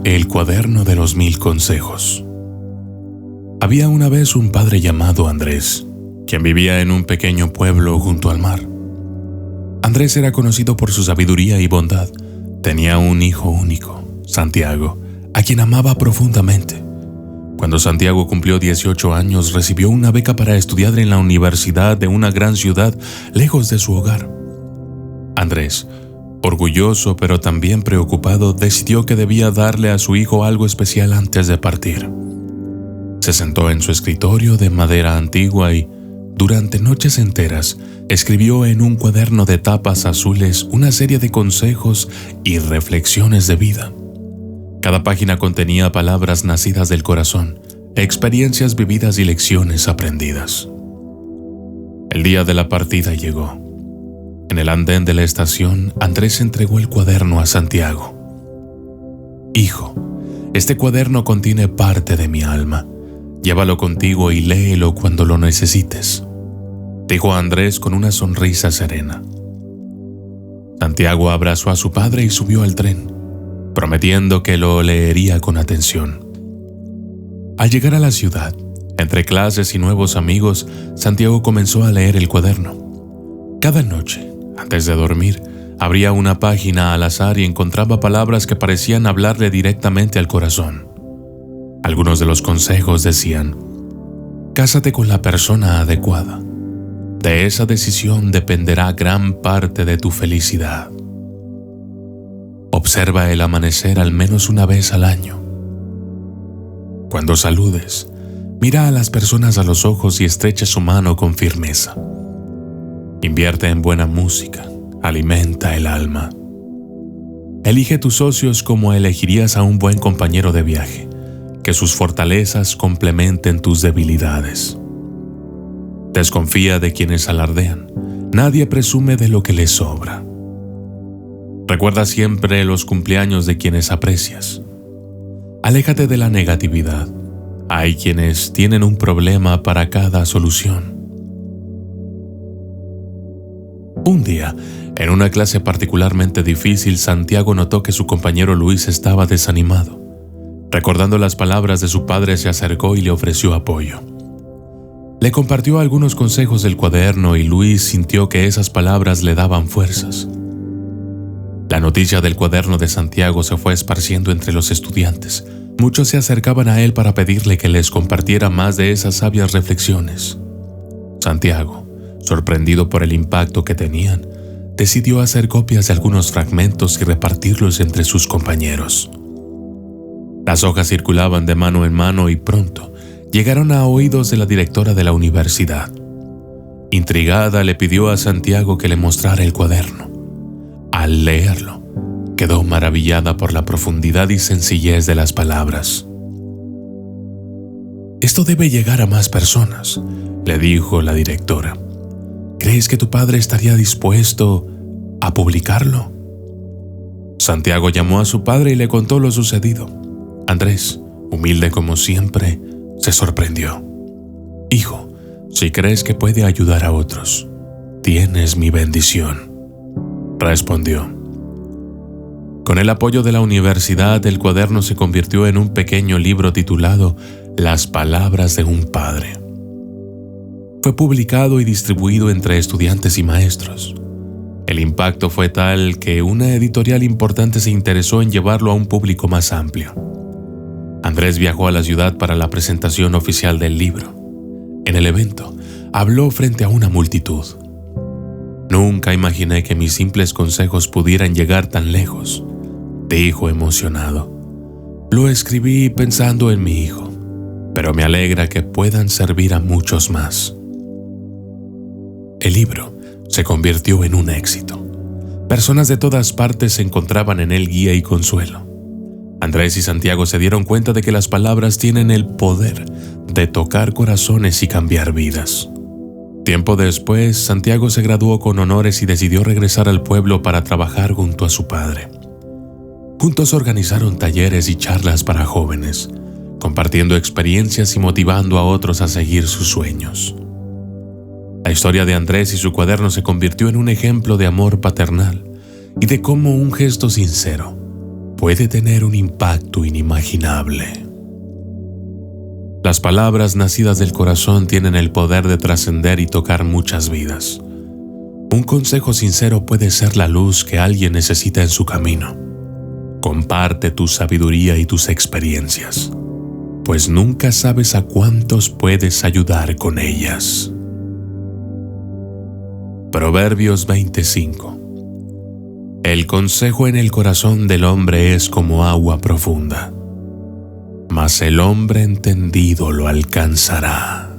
El cuaderno de los 1000 consejos. Había una vez un padre llamado Andrés, quien vivía en un pequeño pueblo junto al mar. Andrés era conocido por su sabiduría y bondad. Tenía un hijo único, Santiago, a quien amaba profundamente. Cuando Santiago cumplió 18 años, recibió una beca para estudiar en la universidad de una gran ciudad lejos de su hogar. Andrés, orgulloso pero también preocupado, decidió que debía darle a su hijo algo especial antes de partir. Se sentó en su escritorio de madera antigua y, durante noches enteras, escribió en un cuaderno de tapas azules una serie de consejos y reflexiones de vida. Cada página contenía palabras nacidas del corazón, experiencias vividas y lecciones aprendidas. El día de la partida llegó. En el andén de la estación, Andrés entregó el cuaderno a Santiago. «Hijo, este cuaderno contiene parte de mi alma. Llévalo contigo y léelo cuando lo necesites», dijo Andrés con una sonrisa serena. Santiago abrazó a su padre y subió al tren, prometiendo que lo leería con atención. Al llegar a la ciudad, entre clases y nuevos amigos, Santiago comenzó a leer el cuaderno. Cada noche, antes de dormir, abría una página al azar y encontraba palabras que parecían hablarle directamente al corazón. Algunos de los consejos decían: «Cásate con la persona adecuada. De esa decisión dependerá gran parte de tu felicidad. Observa el amanecer al menos una vez al año. Cuando saludes, mira a las personas a los ojos y estrecha su mano con firmeza. Invierte en buena música, alimenta el alma. Elige tus socios como elegirías a un buen compañero de viaje, que sus fortalezas complementen tus debilidades. Desconfía de quienes alardean, nadie presume de lo que les sobra. Recuerda siempre los cumpleaños de quienes aprecias. Aléjate de la negatividad. Hay quienes tienen un problema para cada solución». Un día, en una clase particularmente difícil, Santiago notó que su compañero Luis estaba desanimado. Recordando las palabras de su padre, se acercó y le ofreció apoyo. Le compartió algunos consejos del cuaderno y Luis sintió que esas palabras le daban fuerzas. La noticia del cuaderno de Santiago se fue esparciendo entre los estudiantes. Muchos se acercaban a él para pedirle que les compartiera más de esas sabias reflexiones. Santiago, sorprendido por el impacto que tenían, decidió hacer copias de algunos fragmentos y repartirlos entre sus compañeros. Las hojas circulaban de mano en mano y pronto llegaron a oídos de la directora de la universidad. Intrigada, le pidió a Santiago que le mostrara el cuaderno. Al leerlo, quedó maravillada por la profundidad y sencillez de las palabras. «Esto debe llegar a más personas», le dijo la directora. «¿Crees que tu padre estaría dispuesto a publicarlo?» Santiago llamó a su padre y le contó lo sucedido. Andrés, humilde como siempre, se sorprendió. «Hijo, si crees que puede ayudar a otros, tienes mi bendición», respondió. Con el apoyo de la universidad, el cuaderno se convirtió en un pequeño libro titulado Las palabras de un padre. Fue publicado y distribuido entre estudiantes y maestros. El impacto fue tal que una editorial importante se interesó en llevarlo a un público más amplio. Andrés viajó a la ciudad para la presentación oficial del libro. En el evento, habló frente a una multitud. «Nunca imaginé que mis simples consejos pudieran llegar tan lejos», dijo emocionado. «Lo escribí pensando en mi hijo, pero me alegra que puedan servir a muchos más». El libro se convirtió en un éxito. Personas de todas partes se encontraban en él guía y consuelo. Andrés y Santiago se dieron cuenta de que las palabras tienen el poder de tocar corazones y cambiar vidas. Tiempo después, Santiago se graduó con honores y decidió regresar al pueblo para trabajar junto a su padre. Juntos organizaron talleres y charlas para jóvenes, compartiendo experiencias y motivando a otros a seguir sus sueños. La historia de Andrés y su cuaderno se convirtió en un ejemplo de amor paternal y de cómo un gesto sincero puede tener un impacto inimaginable. Las palabras nacidas del corazón tienen el poder de trascender y tocar muchas vidas. Un consejo sincero puede ser la luz que alguien necesita en su camino. Comparte tu sabiduría y tus experiencias, pues nunca sabes a cuántos puedes ayudar con ellas. Proverbios 25. El consejo en el corazón del hombre es como agua profunda, mas el hombre entendido lo alcanzará.